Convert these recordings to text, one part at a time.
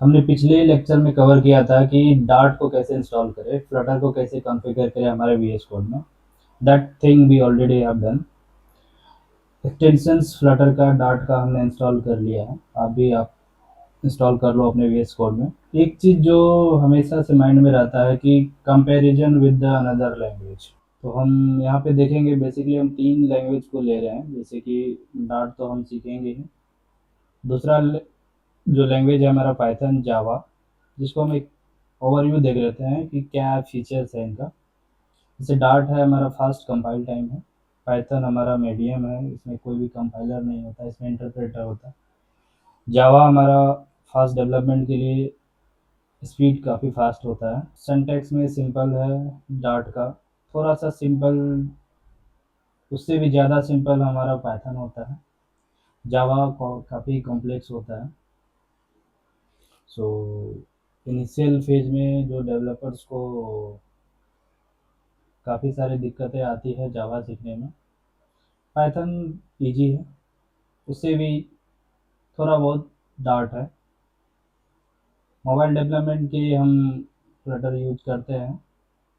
हमने पिछले लेक्चर में कवर किया था कि डार्ट को कैसे इंस्टॉल करें, फ्लटर को कैसे कॉन्फ़िगर करें हमारे वीएस कोड में। That thing we already have done. Extensions Flutter का, डार्ट का हमने इंस्टॉल कर लिया है। आप इंस्टॉल कर लो अपने वीएस कोड में। एक चीज़ जो हमेशा से माइंड में रहता है कि comparison with the another language. तो हम यहाँ पे देखेंगे, बेसिकली हम 3 लैंग्वेज को ले रहे हैं। जैसे कि डार्ट तो हम सीखेंगे ही। दूसरा जो लैंग्वेज है हमारा पाइथन, जावा, जिसको हम एक ओवरव्यू देख लेते हैं कि क्या फीचर्स है इनका। जैसे डार्ट है हमारा फास्ट कंपाइल टाइम है, पाइथन हमारा मीडियम है, इसमें कोई भी कंपाइलर नहीं होता, इसमें इंटरप्रेटर होता है। जावा हमारा फास्ट डेवलपमेंट के लिए स्पीड काफ़ी फास्ट होता है। सिंटैक्स में सिंपल है डार्ट का, थोड़ा सा सिंपल, उससे भी ज़्यादा सिंपल हमारा पाइथन होता है। जावा काफ़ी कॉम्प्लेक्स होता है। सो इनिशियल फेज में जो डेवलपर्स को काफ़ी सारी दिक्कतें आती है जावा सीखने में। पाइथन ईजी है, उससे भी थोड़ा बहुत डार्ट है। मोबाइल डेवलपमेंट के लिए हम फ्लटर यूज करते हैं,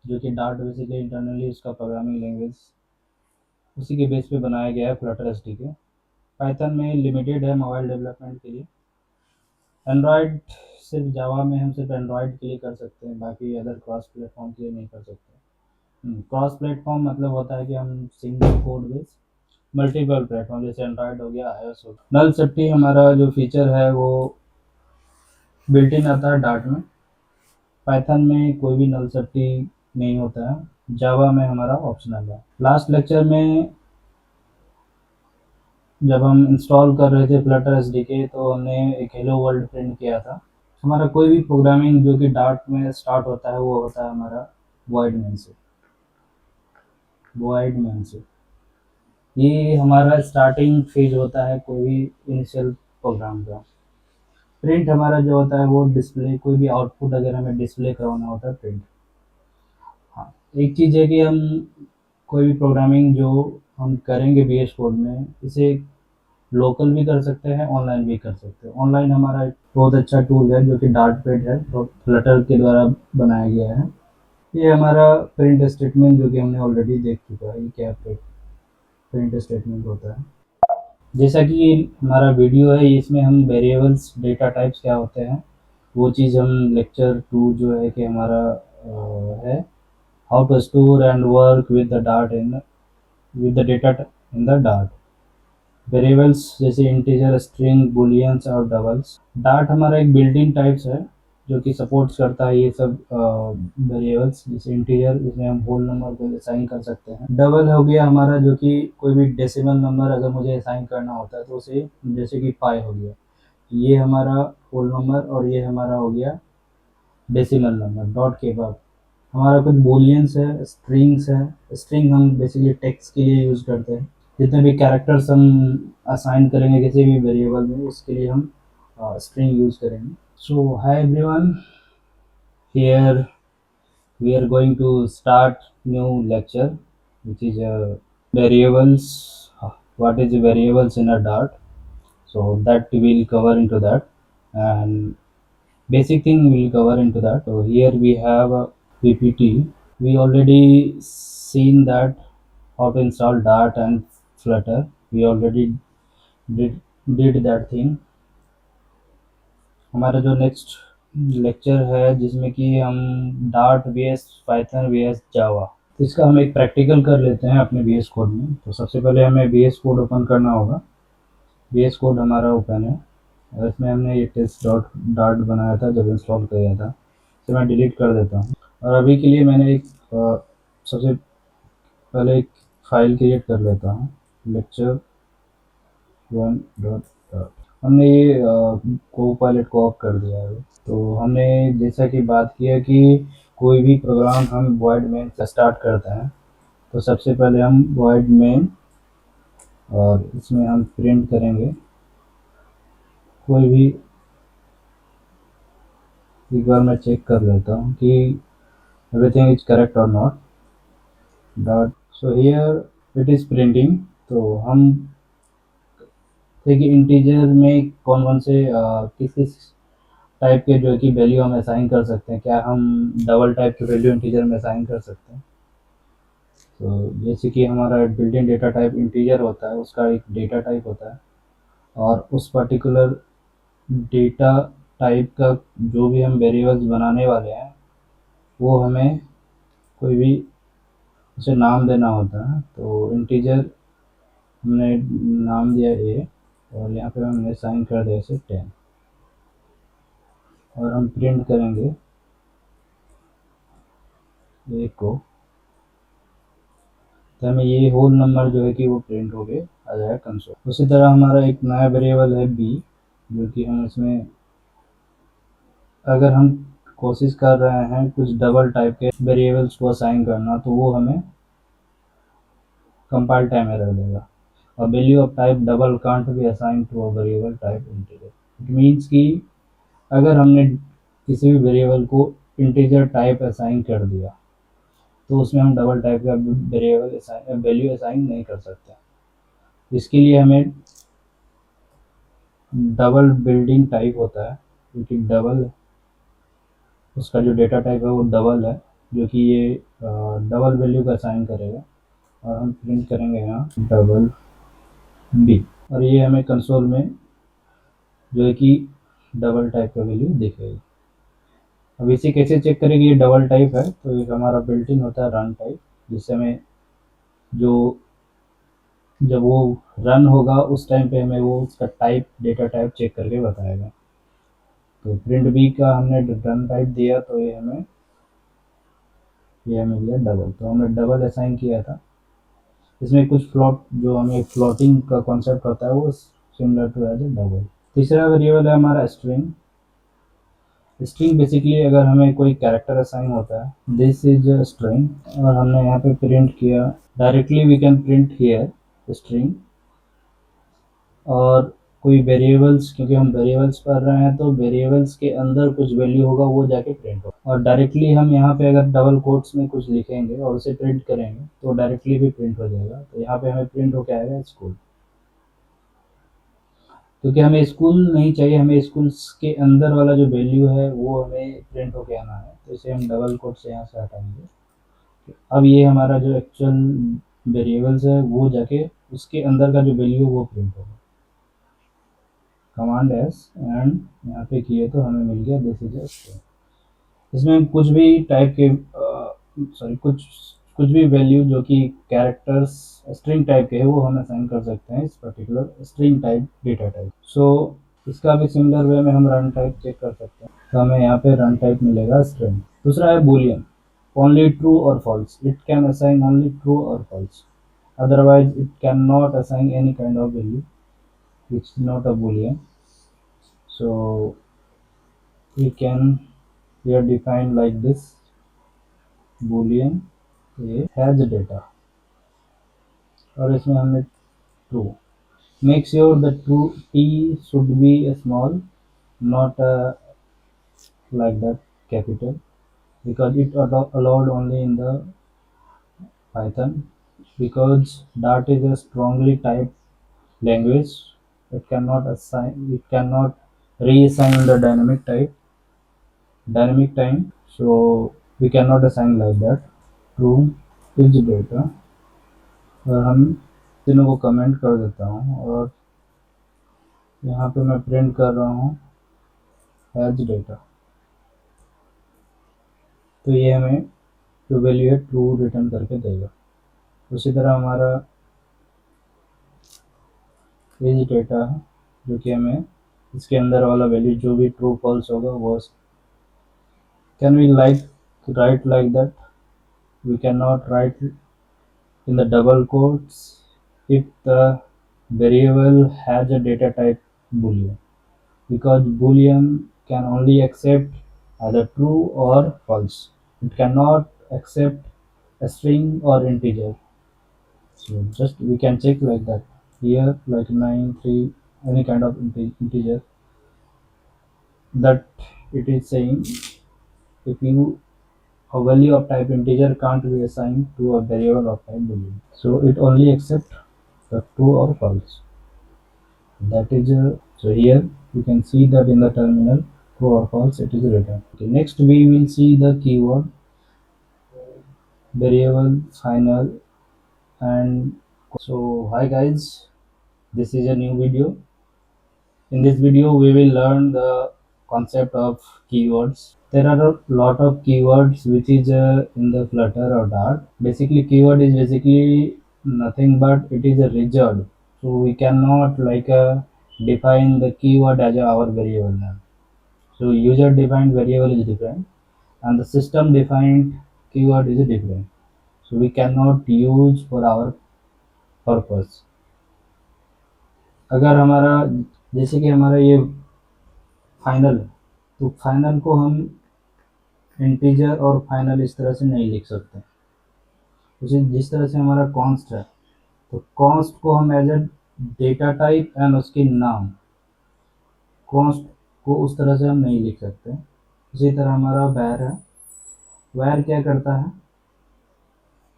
जो कि डार्ट बेसिकली इंटरनली उसका प्रोग्रामिंग लैंग्वेज उसी के बेस पे बनाया गया है, फ्लटर एसडीके। पाइथन में लिमिटेड है मोबाइल डेवलपमेंट के लिए। एंड्रॉयड सिर्फ जावा में हम सिर्फ एंड्रॉयड के लिए कर सकते हैं, बाकी अदर क्रॉस प्लेटफॉर्म के लिए नहीं कर सकते। क्रॉस प्लेटफॉर्म मतलब होता है कि हम single code base multiple platform, जैसे एंड्रॉयड हो गया, आईओएस हो गया। नल सेफ्टी हमारा जो फीचर है वो बिल्ट इन आता है डार्ट में। पाइथन में कोई भी नल सेफ्टी नहीं होता है, जावा में हमारा ऑप्शनल है। लास्ट लेक्चर में जब हम इंस्टॉल कर रहे थे फ्लटर एसडीके, तो हमने एक हेलो वर्ल्ड प्रिंट किया था। हमारा कोई भी प्रोग्रामिंग जो कि डार्ट में स्टार्ट होता है वो होता है हमारा वॉइड मेन से। वॉइड मेन से ये हमारा स्टार्टिंग फेज होता है कोई भी इनिशियल प्रोग्राम का। प्रिंट हमारा जो होता है वो डिस्प्ले, कोई भी आउटपुट अगर हमें डिस्प्ले करवाना होता है, प्रिंट। हाँ, एक चीज़ है कि हम कोई भी प्रोग्रामिंग जो हम करेंगे VS कोड में, इसे लोकल भी कर सकते हैं, ऑनलाइन भी कर सकते हैं। ऑनलाइन हमारा एक बहुत अच्छा टूल है जो कि डार्ट पैड है, तो फ्लटर के द्वारा बनाया गया है। ये हमारा प्रिंट स्टेटमेंट जो कि हमने ऑलरेडी देख चुका है, ये क्या प्रिंट स्टेटमेंट होता है। जैसा कि ये हमारा वीडियो है, इसमें हम वेरिएबल्स, डेटा टाइप्स क्या होते हैं, वो चीज़ हम लेक्चर 2 जो है कि हमारा है how to store and work with the Dart in with the data in the Dart. Variables जैसे इंटीजर, स्ट्रिंग, बुलियंस और डबल्स। डार्ट हमारा एक बिल्ट इन टाइप्स है जो कि सपोर्ट्स करता है ये सब वेरिएबल्स। जैसे इंटीजर, इसमें हम होल नंबर को असाइन कर सकते हैं। डबल हो गया हमारा जो कि कोई भी डेसिमल नंबर अगर मुझे असाइन करना होता है तो उसे, जैसे कि पाई हो गया, ये हमारा होल नंबर और ये हमारा हो गया डेसिमल नंबर डॉट के बाद। हमारा कुछ बूलियंस है, स्ट्रिंग्स है। स्ट्रिंग हम बेसिकली टेक्स्ट के लिए यूज़ करते हैं। जितने भी कैरेक्टर्स हम असाइन करेंगे किसी भी वेरिएबल में, उसके लिए हम स्ट्रिंग यूज़ करेंगे। So hi everyone, here we are going to start new lecture, which is variables. What is variables in a dart? So that we'll cover into that, and basic thing we'll cover into that. So here we have a PPT. We already seen that how to install Dart and Flutter. We already did did that thing. हमारा जो next lecture है जिसमें कि हम dart VS Python VS जावा, इसका हम एक practical कर लेते हैं अपने वीएस कोड में। तो सबसे पहले हमें वीएस कोड ओपन करना होगा। वीएस कोड हमारा ओपन है और इसमें हमने ये टेस्ट डॉट डार्ट बनाया था जब इंस्टॉल किया था। इसे मैं डिलीट कर देता हूँ और अभी के लिए मैंने एक सबसे पहले एक फाइल क्रिएट कर लेता हूँ, लेक्चर 1 हमने ये को पायलट को ऑफ कर दिया है। तो हमने जैसा कि बात किया कि कोई भी प्रोग्राम हम वॉइड मेन से स्टार्ट करते हैं, तो सबसे पहले हम वॉइड मेन और इसमें हम प्रिंट करेंगे कोई भी। एक बार मैं चेक कर लेता हूँ कि एवरीथिंग इज करेक्ट और not. Dot, so here it is printing. तो हम देखिए इंटीजर में कौन कौन से किस किस टाइप के जो है कि वैल्यू हम असाइन कर सकते हैं। क्या हम डबल टाइप के वैल्यू इंटीजर में असाइन कर सकते हैं? तो जैसे कि हमारा built in data type integer होता है, उसका एक डेटा टाइप होता है, और उस पर्टिकुलर डेटा टाइप का जो भी हम वेरिएबल्स बनाने वाले हैं वो हमें कोई भी उसे नाम देना होता है। तो इंटीजर हमने नाम दिया ए, और यहाँ पे हमने साइन कर दिया इसे 10, और हम प्रिंट करेंगे ए को, तो हमें ये होल नंबर जो है कि वो प्रिंट हो गए आ जाएगा कंसोल। उसी तरह हमारा एक नया वेरिएबल है बी, जो कि हम इसमें अगर हम कोशिश कर रहे हैं कुछ डबल टाइप के वेरिएबल्स को असाइन करना, तो वो हमें कंपाइल टाइम एरर देगा। और value of type double can't be assign to a variable type integer. It means कि अगर हमने किसी भी वेरिएबल को इंटीजर टाइप असाइन कर दिया, तो उसमें हम डबल टाइप का वेरिएबल वैल्यू असाइन नहीं कर सकते। इसके लिए हमें डबल बिल्डिंग टाइप होता है, क्योंकि डबल उसका जो डेटा टाइप है वो डबल है, जो कि ये डबल वैल्यू का असाइन करेगा। और हम प्रिंट करेंगे यहाँ डबल बी, और ये हमें कंसोल में जो है कि डबल टाइप का वैल्यू दिखेगी। अब इसे कैसे चेक करेंगे ये डबल टाइप है? तो एक हमारा बिल्ट इन होता है रन टाइप, जिससे हमें जो जब वो रन होगा उस टाइम पे हमें वो उसका टाइप डेटा टाइप चेक करके बताएगा। तो प्रिंट बी का हमने रन टाइप दिया, तो ये हमें दिया डबल, तो हमने डबल असाइन किया था। इसमें कुछ फ्लोट जो हमें फ्लोटिंग का कॉन्सेप्ट होता है वो similar to as a double. तीसरा वेरिएबल है हमारा स्ट्रिंग। स्ट्रिंग बेसिकली अगर हमें कोई कैरेक्टर असाइन होता है, दिस इज अ स्ट्रिंग, और हमने यहाँ पे प्रिंट किया directly, we can print here string. और कोई वेरिएबल्स, क्योंकि हम वेरिएबल्स पढ़ रहे हैं, तो वेरिएबल्स के अंदर कुछ वैल्यू होगा वो जाके प्रिंट होगा। और डायरेक्टली हम यहाँ पे अगर डबल कोट्स में कुछ लिखेंगे और उसे प्रिंट करेंगे तो डायरेक्टली भी प्रिंट हो जाएगा। तो यहाँ पे हमें प्रिंट होके आएगा स्कूल, क्योंकि हमें स्कूल नहीं चाहिए, हमें स्कूल्स के अंदर वाला जो वैल्यू है वो हमें प्रिंट होके आना है। तो इसे हम डबल कोट से यहाँ से हटाएंगे। अब ये हमारा जो एक्चुअल वेरिएबल्स है वो जाके उसके अंदर का जो वैल्यू वो प्रिंट होगा। कमांड एस एंड यहाँ पे किए तो हमें मिल गया दिस इज अ स्ट्रिंग। इसमें हम कुछ भी टाइप के कुछ कुछ भी वैल्यू जो कि कैरेक्टर्स स्ट्रिंग टाइप के है वो हम असाइन कर सकते हैं इस particular string type data type. So इसका भी सिमिलर वे में हम रन टाइप चेक कर सकते हैं, तो हमें यहाँ पे रन टाइप मिलेगा स्ट्रिंग। दूसरा है बूलियन, ओनली ट्रू और false. It can assign only true और false, otherwise it cannot assign any kind of value. It's not a boolean. So we can here define like this: boolean a has data, और इसमें हमने true, make sure the true t should be a small, not a like that capital, because it allowed only in the Python, because Dart is a strongly typed language. It cannot reassign the dynamic time, so we cannot assign like that. True is data, और हम तीनों को comment कर देता हूँ, और यहाँ पे मैं प्रिंट कर रहा हूँ हैज डेटा। तो ये हमें जो वैल्यू है ट्रू रिटर्न करके देगा। उसी तरह हमारा एज डेटा है, जो कि हमें इसके अंदर वाला वैल्यू जो भी ट्रू फॉल्स होगा वो can we write like that. We can not write in the double quotes if the variable has a data type boolean, because boolean can only accept either true or false. It cannot accept a string or integer. So just we can check like that here, like 9 3, any kind of integer that it is saying, if you a value of type integer can't be assigned to a variable of type boolean, so it only accepts the true or false. That is so here you can see that in the terminal true or false, it is written. Okay, next we will see the keyword, variable, final, and so hi guys, this is a new video. In this video we will learn the concept of keywords. There are a lot of keywords which is in the Flutter or Dart. Basically keyword is basically nothing but it is a result, so we cannot like define the keyword as our variable name. So user defined variable is different and the system defined keyword is different, so we cannot use for our purpose. अगर हमारा जैसे कि हमारा ये final है, तो final को हम इंटीजर और फाइनल इस तरह से नहीं लिख सकते। उसी जिस तरह से हमारा कॉन्स्ट है, तो कॉन्स्ट को हम as a data type and उसके नाम, कॉन्स्ट को उस तरह से हम नहीं लिख सकते। उसी तरह हमारा वैर है, वैर क्या करता है,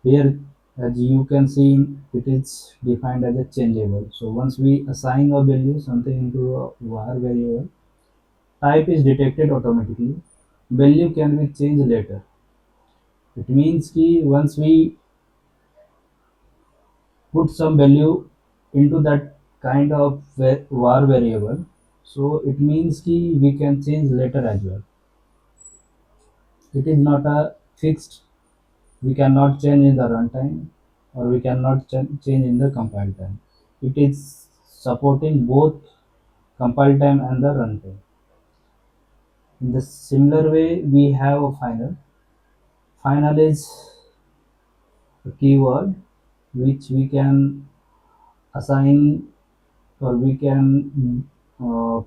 here as you can see it is defined as a changeable. So once we assign a value something into a var variable, type is detected automatically, value can be changed later. It means कि once we put some value into that kind of var variable, so it means कि we can change later as well. It is not a fixed, we cannot change in the runtime or we cannot change in the compile time. It is supporting both compile time and the runtime. In the similar way, we have a final. Final is a keyword which we can assign or we can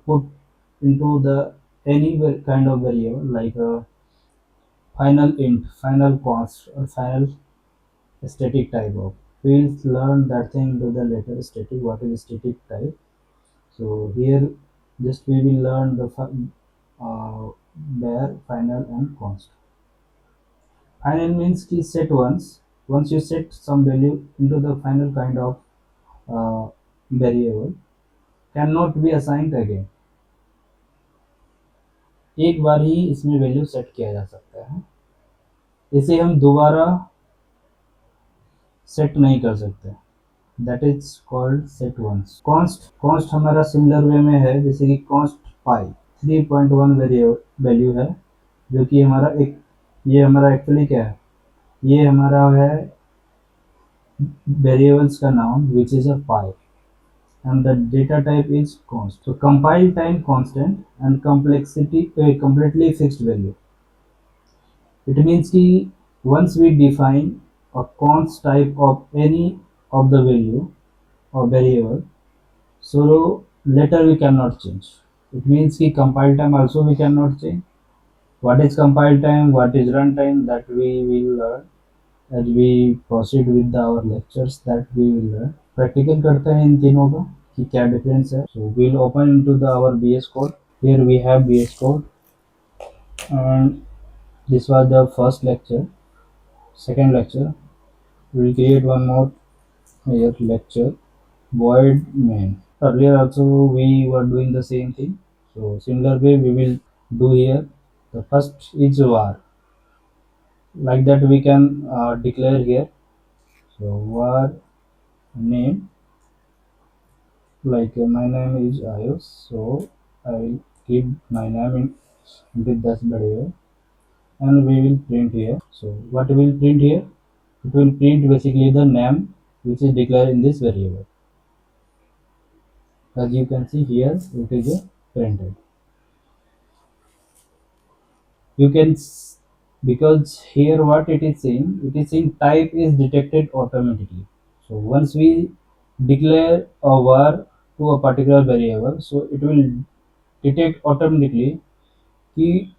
put into the any kind of variable like a final int, final const, or final static type of. We'll learn that thing into the later static. What is static type? So here, just we will learn the bare, final, and const. Final means key set once. Once you set some value into the final kind of variable, cannot be assigned again. एक बार ही इसमें value set किया जा सकता है, इसे हम दोबारा set नहीं कर सकते। That is called set once. Const, const हमारा सिमिलर वे में है, जैसे कि कॉन्स्ट पाई 3.1 वैल्यू है, जो कि हमारा एक, ये हमारा एक्चुअली क्या है, ये हमारा है वेरिएबल्स का नाम which is a pi and the data type is const. So compile time constant and complexity a completely fixed value. It means कि once we define a const type of any of the value or variable, so later we cannot change. It means कि compile time also we cannot change. What is compile time, what is runtime, that we will learn as we proceed with our lectures, that we will learn. Practical करते हैं इन तीनों का कि क्या difference है. So we'll open into the our VS Code. Here we have VS Code and this was the first lecture. Second lecture we'll create one more here lecture, void main. Earlier also we were doing the same thing, so similar way we will do here. The first is var, like that we can declare here. So var name, like my name is Ayush, so I will keep my name in with this variable and we will print here. So what we will print here, it will print basically the name which is declared in this variable. As you can see here, it is a printed. You can because here what it is saying type is detected automatically. So once we declare a var to a particular variable, so it will detect automatically कि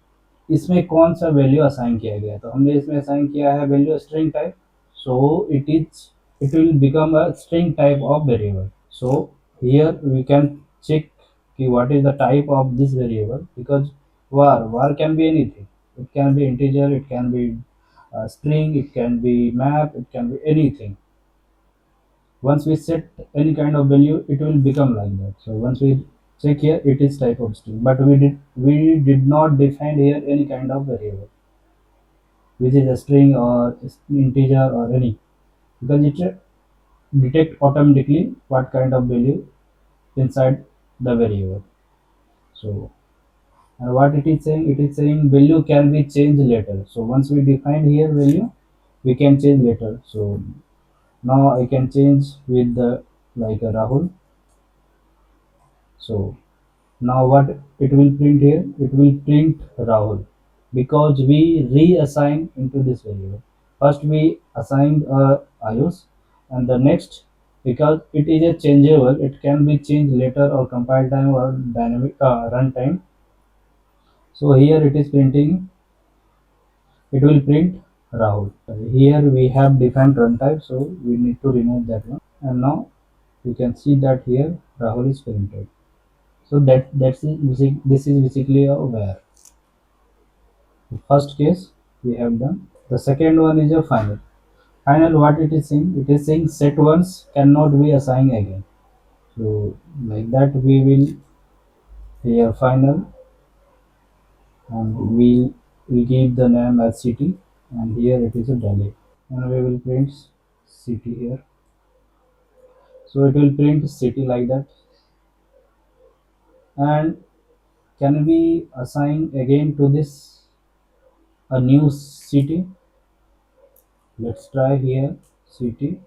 इसमें कौन सा value assign किया गया. तो हमने इसमें assign किया है value string type, so it will become a string type of variable. So here we can check कि what is the type of this variable, because var can be anything. It can be integer, it can be string, it can be map, it can be anything. Once we set any kind of value, it will become like that. So once we check here, it is type of string, but we did not define here any kind of variable which is a string or integer or any, because it detect automatically what kind of value inside the variable. So, and what it is saying, it is saying value can be changed later. So once we define here value, we can change later. So now I can change with the like a Rahul. So now what it will print here, it will print Rahul, because we reassign into this variable. First we assigned iOS, and the next, because it is a changeable, it can be changed later or compile time or dynamic runtime. So here it is printing, it will print Rahul. Here we have defined runtime, so we need to remove that one. And now you can see that here Rahul is printed. So this is basically a where. The first case we have done. The second one is a final. Final, what it is saying? It is saying set once cannot be assigned again. So like that we will here final, and we give the name as city, and here it is a Delhi, and we will print city here. So it will print city like that. And can we assign again to this a new city? Let's try here city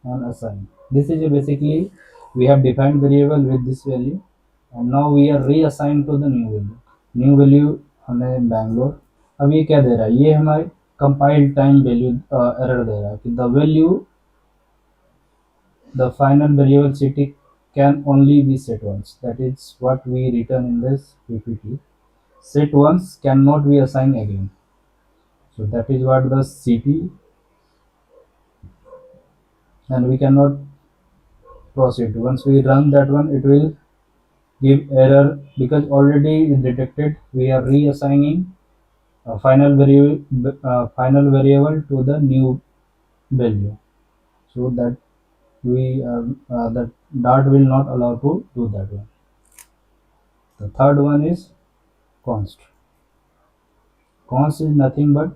and assign. This is basically we have defined variable with this value, and now we are reassigned to the new value. New value हमें बैंगलोर, अब ये क्या दे रहा है, ये हमारे compile time value error दे रहा है कि the value the final variable city can only be set once. That is what we written in this PPT. Set once cannot be assigned again. So that is what the city, and we cannot proceed. Once we run that one, it will give error because already detected we are reassigning final variable to the new value. So that that Dart will not allow to do that one. The third one is const. Const is nothing but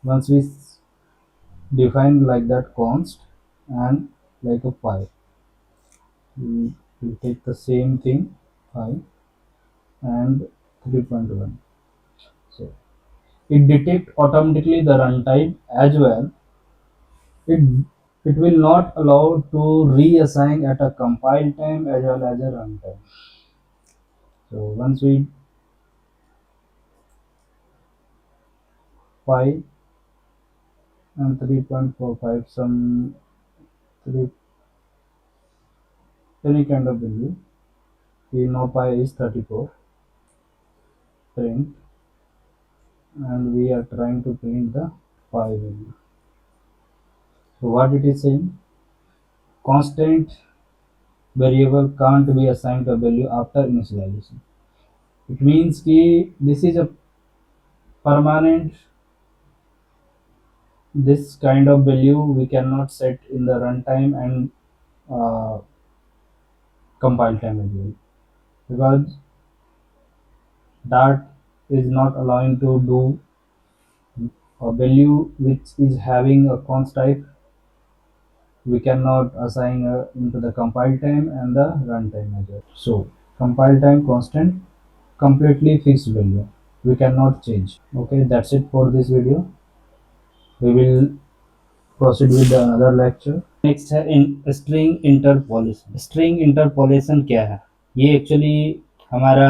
once we define like that const and like a pi, we will take the same thing pi and 3.1. So it detect automatically the runtime as well. It will not allow to reassign at a compile time as well as a runtime. So once we pi and 3.45 some 3 any kind of value, we know pi is 34, print, and we are trying to print the pi value. So what it is saying, constant variable can't be assigned a value after initialization. It means कि this is a permanent, this kind of value we cannot set in the runtime and uh, compile time as well, because that is not allowing to do a value which is having a const type. We cannot assign into the compile time and the runtime as well. So compile time constant, completely fixed value, we cannot change. Okay, that's it for this video. We will proceed with the another lecture. Next है in string interpolation. String interpolation क्या है? ये actually हमारा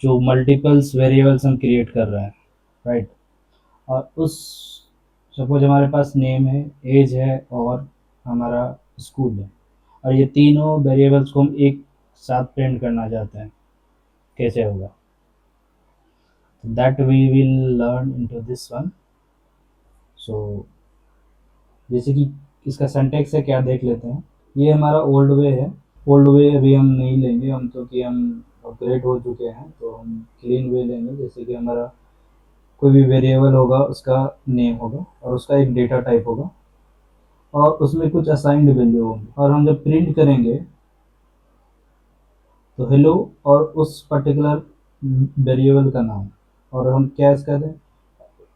जो multiples variables हम create कर रहे हैं, राइट, और उस सपोज हमारे पास नेम है, एज है और हमारा स्कूल है, और ये तीनों वेरिएबल्स को हम एक साथ प्रिंट करना चाहते हैं, कैसे होगा? That we will learn into this one. So जैसे कि इसका सिंटैक्स है क्या, देख लेते हैं. ये हमारा ओल्ड वे है. ओल्ड वे अभी हम नहीं लेंगे, हम तो कि हम अपग्रेड हो चुके हैं, तो हम क्लीन वे लेंगे. जैसे कि हमारा कोई भी वेरिएबल होगा, उसका नेम होगा और उसका एक डेटा टाइप होगा. और उसमें कुछ असाइंड वैल्यू होंगे, और हम जब प्रिंट करेंगे तो हेलो और उस पर्टिकुलर वेरिएबल का नाम, और हम क्या इसका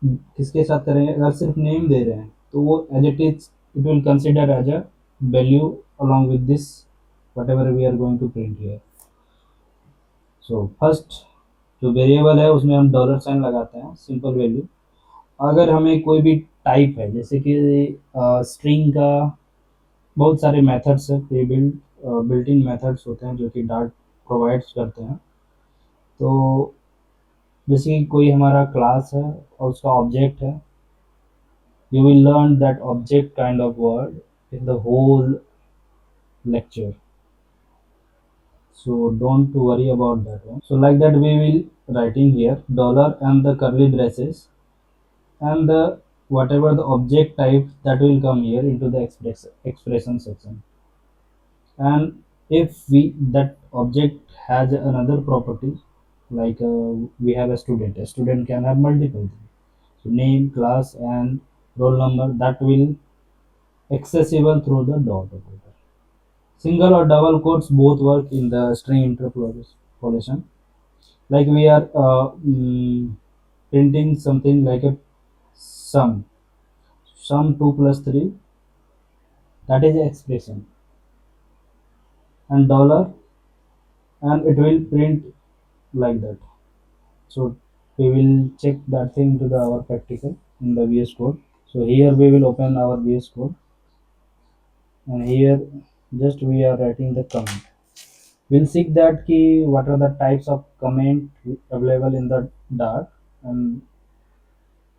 किसके साथ करेंगे, अगर सिर्फ नेम दे रहे हैं तो वो as it is it will consider as a value along with this whatever we are going to print here. So first जो वेरिएबल है उसमें हम डॉलर साइन लगाते हैं, सिंपल वैल्यू। अगर हमें कोई भी टाइप है, जैसे कि स्ट्रिंग का बहुत सारे मेथड्स है, pre built built in methods होते हैं जो कि डार्ट प्रोवाइड्स करते हैं। तो जैसे कि कोई हमारा क्लास है और उसका ऑब्जेक्ट है, you will learn that object kind of word in the whole lecture, so don't worry about that one. So like that we will writing here dollar and the curly braces and the whatever the object type that will come here into the expression section. And if we that object has another property, like we have a student can have multiple things, so name, class and roll number, that will accessible through the dot operator. Single or double quotes both work in the string interpolation. Like we are printing something like a sum, sum 2 plus 3, that is the expression, and dollar, and it will print like that. So we will check that thing to the our practical in the VS Code. So here we will open our VS Code, and here just we are writing the comment. We'll seek that key what are the types of comment available in the Dart, and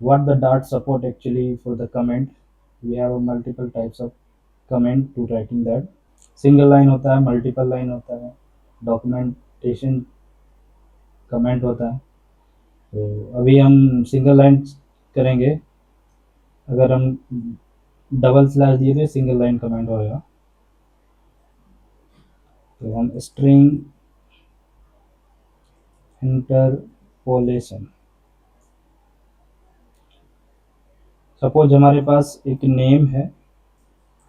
what the Dart support actually for the comment. We have a multiple types of comment to writing that. Single line होता है, multiple line होता है, documentation comment होता है। तो अभी हम single line करेंगे, अगर हम डबल स्लैश दिए थे सिंगल लाइन कमेंट होगा। तो हम स्ट्रिंग इंटरपोलेशन, सपोज हमारे पास एक नेम है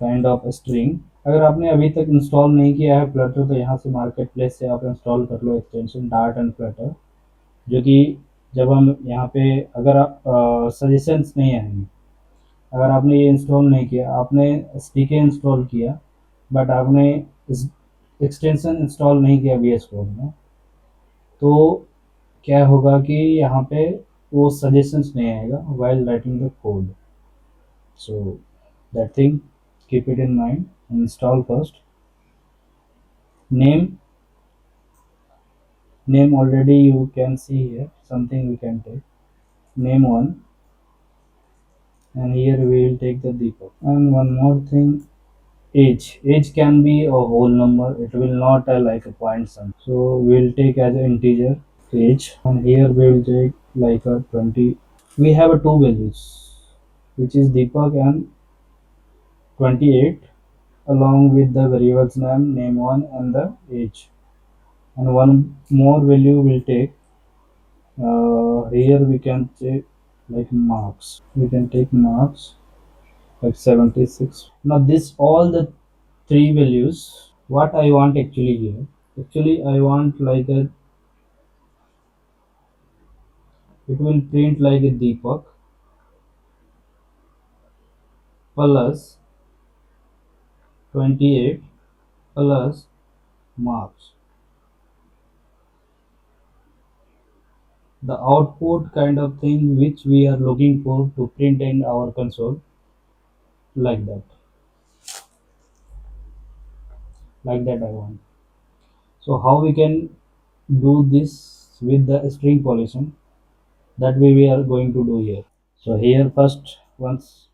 काइंड ऑफ स्ट्रिंग। अगर आपने अभी तक इंस्टॉल नहीं किया है फ्लटर, तो यहाँ से मार्केट प्लेस से आप इंस्टॉल कर लो एक्सटेंशन डार्ट एंड फ्लटर, जो कि जब हम यहाँ पे अगर आप सजेशंस नहीं आएंगे, अगर आपने ये इंस्टॉल नहीं किया, आपने SDK इंस्टॉल किया बट आपने एक्सटेंशन इंस्टॉल नहीं किया VS कोड में, तो क्या होगा कि यहाँ पे वो सजेशंस नहीं आएगा while writing the code. So that thing, keep it in mind and install first. Name already you can see here, something we can take name 1, and here we will take the Deepak. And one more thing, age can be a whole number, it will not like a point sum, so we'll take as an integer age, and here we will take like a 20. We have a two values which is Deepak and 28, along with the variables name 1 and the age, and one more value will take here we can take like marks, we can take marks like 76. Now this all the three values, what I want actually here, actually I want like a, it will print like a Deepak plus 28 plus marks. The output kind of thing which we are looking for to print in our console, like that, like that I want. So how we can do this with the string pollution, that way we are going to do here. So here first once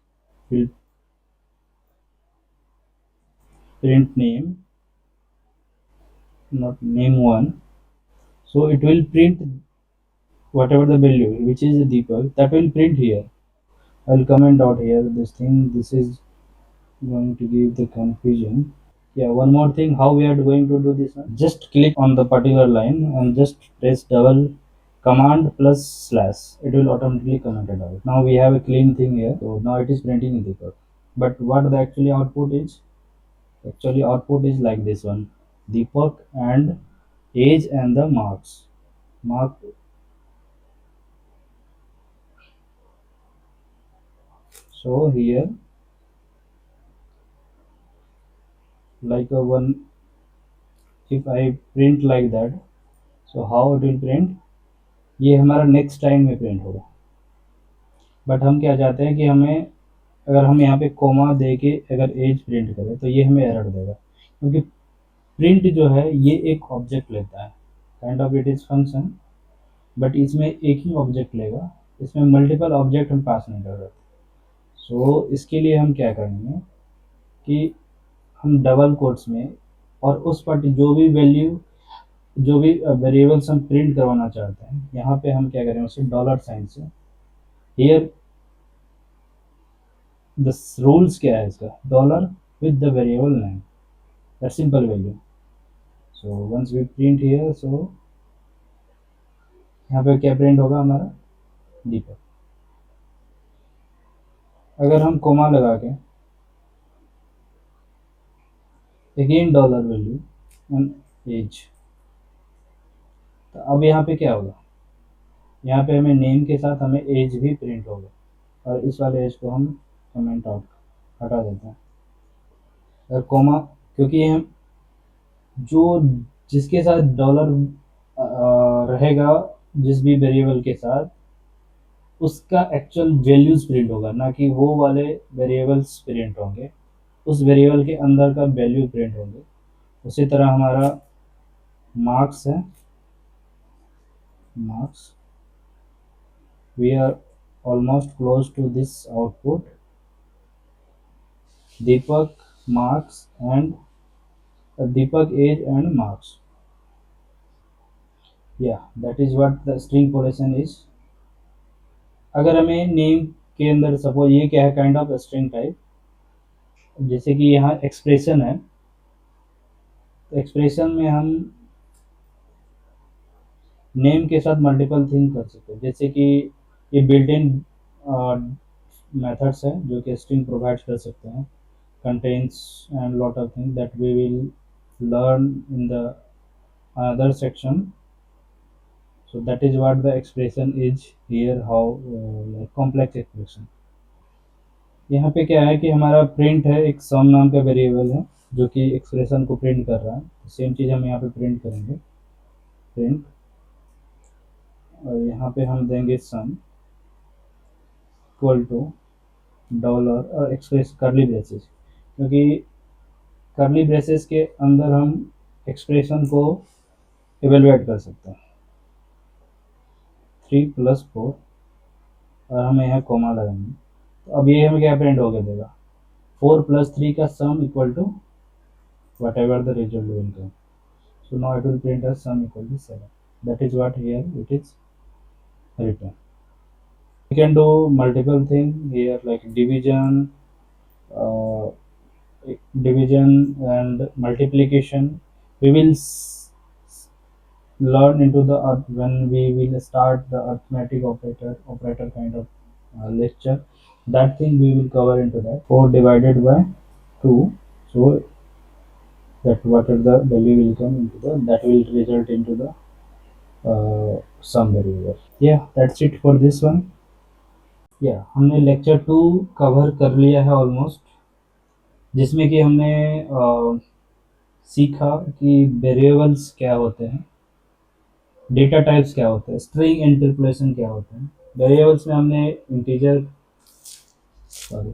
we'll print name, not name 1, so it will print whatever the value which is Deepak, that will print here. I'll comment out here this thing, this is going to give the confusion. Yeah, one more thing, how we are going to do this one, just click on the particular line and just press double command plus slash, it will automatically comment it out. Now we have a clean thing here, so now it is printing in Deepak. But what the actually output is? Actually output is like this one: Deepak and age and the marks. Mark. So here, like a one, if I print like that, so how it will print? ये हमारा next time में print होगा। But हम क्या चाहते हैं कि हमें, अगर हम यहाँ पे कोमा दे के अगर एज प्रिंट करें तो ये हमें एरर देगा, क्योंकि प्रिंट जो है ये एक ऑब्जेक्ट लेता है, kind of it is function, but इसमें एक ही ऑब्जेक्ट लेगा, इसमें मल्टीपल ऑब्जेक्ट हम पास नहीं कर सकते। सो इसके लिए हम क्या करेंगे कि हम डबल कोट्स में, और उस पर जो भी वैल्यू, जो भी वेरिएबल्स हम प्रिंट करवाना चाहते हैं, यहाँ पे हम क्या करें उसे डॉलर साइन से, हियर द रूल्स क्या है इसका, dollar with the variable name, that simple value. So once we print here, so यहाँ पे क्या प्रिंट होगा हमारा, दीपक। अगर हम कोमा लगा के again dollar value and age, तो अब यहाँ पे क्या होगा, यहाँ पे हमें नेम के साथ हमें एज भी प्रिंट होगा, और इस वाले एज को हम कमेंट आउट हटा देते हैं। अगर कोमा, क्योंकि हम जो जिसके साथ डॉलर रहेगा, जिस भी वेरिएबल के साथ, उसका एक्चुअल वैल्यूज प्रिंट होगा, ना कि वो वाले वेरिएबल्स प्रिंट होंगे, उस वेरिएबल के अंदर का वैल्यू प्रिंट होंगे। उसी तरह हमारा मार्क्स है, marks, we are almost close to this output. Deepak marks and Deepak age and marks. Yeah, that is what the string pollution is. अगर हमें नेम के अंदर सपोज ये क्या है, काइंड ऑफ स्ट्रिंग टाइप, जैसे कि यहाँ एक्सप्रेशन है, तो एक्सप्रेशन में हम नेम के साथ मल्टीपल थिंग कर सकते हैं, जैसे कि ये बिल्ट इन मेथड्स है जो कि स्ट्रिंग प्रोवाइड कर सकते हैं, contains and lot of things that we will learn in the another section. So that is what the expression is here, how like complex expression। यहाँ पे क्या है कि हमारा प्रिंट है, एक सम नाम का वेरिएबल है जो कि एक्सप्रेशन को प्रिंट कर रहा है। सेम चीज़ हम यहाँ पे प्रिंट करेंगे, प्रिंट, और यहाँ पे हम देंगे सम इक्वल टू डॉलर और एक्सप्रेस करली ब्रेसेस, क्योंकि करली ब्रेसेस के अंदर हम एक्सप्रेशन को एवेलुएट कर सकते हैं। 3 + 4, और हमें यहाँ कोमा लगाएंगे, तो अब ये हमें क्या प्रिंट होकर देगा, 4 + 3 का sum equal to whatever the result will come. So now it will print as sum equal to 7, that is what here it is written। We can do multiple things here like division, uh, division and multiplication. We will learn into the when we will start the arithmetic operator kind of lecture, that thing we will cover into that, 4 divided by 2, so that what is the value will come into the, that will result into the sum variable। Yeah, that's it for this one। yeah, हमने lecture 2 cover कर लिया है almost, जिसमें कि हमने सीखा कि variables क्या होते हैं, डेटा टाइप्स क्या होते हैं, स्ट्रिंग इंटरपोलेशन क्या होते हैं। वेरिएबल्स में हमने इंटीजर, सॉरी,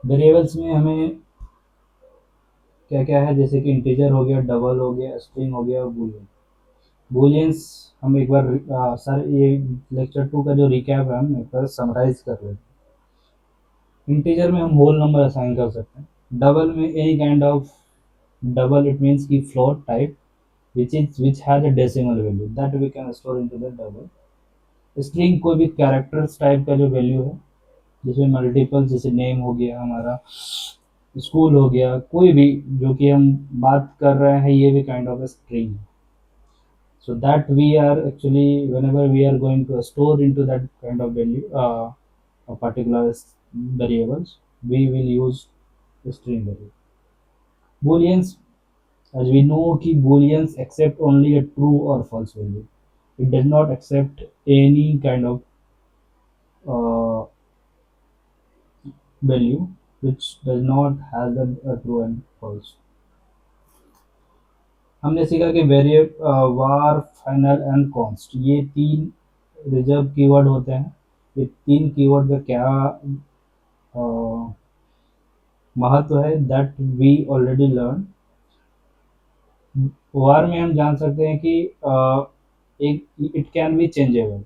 वेरिएबल्स में हमें क्या क्या है, जैसे कि इंटीजर हो गया, डबल हो गया, स्ट्रिंग हो गया, और बूलियन। बूलियंस हम एक बार सर ये लेक्चर 2 का जो रिकैप है हम एक बार समराइज कर लेते हैं। इंटीजर में हम होल नंबर असाइन कर सकते हैं, डबल में any kind of double, it means की float type which has a decimal value that we can store into the double। String कोई भी कैरेक्टर्स टाइप का जो वैल्यू है, जिसमें मल्टीपल, जैसे नेम हो गया हमारा, स्कूल हो गया, कोई भी जो कि हम बात कर रहे हैं, ये भी kind of string. so that we are actually, whenever we are going to store into that kind of value, a particular variables, we will use string value. Booleans, as we know कि booleans accept only a true or false value. It does not accept any kind of value which does not has a true and false. हमने सीखा कि var, final and const, ये तीन reserve keyword होते हैं. ये तीन कीवर्ड का क्या महत्व है, that we already learn. var में हम जान सकते हैं कि एक इट कैन बी चेंजेबल.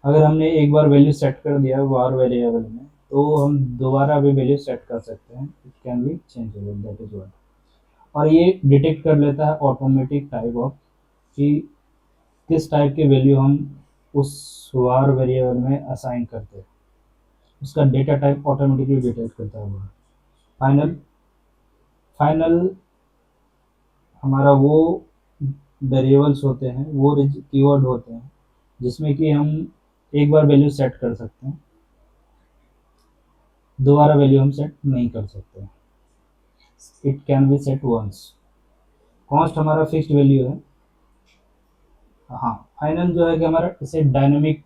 अगर हमने एक बार वैल्यू सेट कर दिया var वेरिएबल में, तो हम दोबारा भी वैल्यू सेट कर सकते हैं. It can B changeable, that is what. और ये डिटेक्ट कर लेता है ऑटोमेटिक टाइप ऑफ कि किस टाइप के वैल्यू हम उस var वेरिएबल में असाइन करते हैं. उसका डेटा टाइप ऑटोमेटिकली डिटेक्ट करता है. फाइनल, फाइनल हमारा वो वेरिएबल्स होते हैं, वो कीवर्ड होते हैं जिसमें कि हम एक बार वैल्यू सेट कर सकते हैं, दोबारा वैल्यू हम सेट नहीं कर सकते. It can be set once. Const हमारा फिक्स्ड वैल्यू है. हाँ, फाइनल जो है कि हमारा इसे डायनेमिक,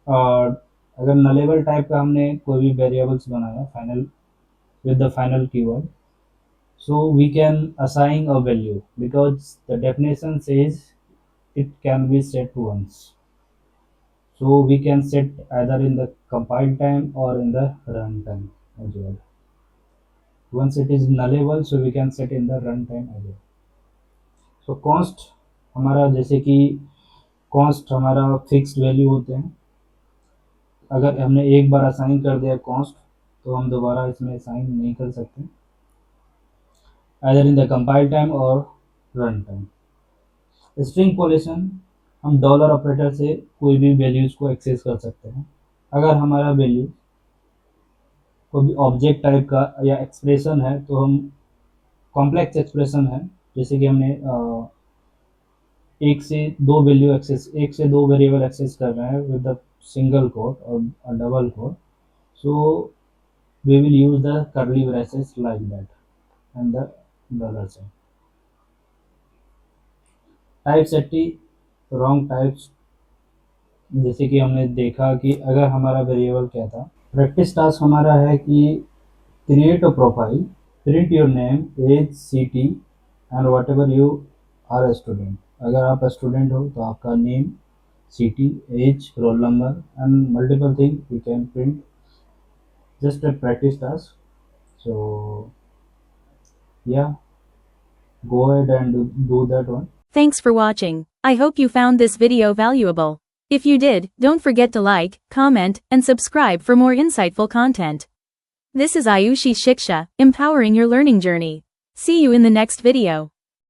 अगर नलेबल टाइप का हमने कोई भी वेरिएबल्स बनाया final with the final keyword, so we can assign a value because the definition says it can be set once. So we can set either in the compile time or in the run time as well. Once it is nullable, so we can set in the run time as well. So cost हमारा, जैसे कि cost हमारा fixed value होते हैं. अगर हमने एक बार assign कर दिया कॉस्ट, तो हम दोबारा इसमें असाइन नहीं कर सकते, either in the compile time or run time. String पोलेशन, हम डॉलर ऑपरेटर से कोई भी वैल्यूज़ को एक्सेस कर सकते हैं. अगर हमारा वैल्यू कोई भी ऑब्जेक्ट टाइप का या एक्सप्रेशन है, तो हम कॉम्प्लेक्स एक्सप्रेशन है, जैसे कि हमने एक से दो वेरिएबल एक्सेस कर रहे हैं विद द सिंगल कोट और double quote, so we will use the curly braces like that and the dollar sign. Type safety, wrong types, जैसे कि हमने देखा कि अगर हमारा वेरिएबल क्या था. प्रैक्टिस टास्क हमारा है कि create a profile, print your name, age, city and whatever you are a student. अगर आप स्टूडेंट हो तो आपका name, city, age, roll number and multiple thing you can print. Just a practice task. So yeah, go ahead and do that one. Thanks for watching. I hope you found this video valuable. If you did, don't forget to like, comment, and subscribe for more insightful content. This is Ayushi Shiksha, empowering your learning journey. See you in the next video.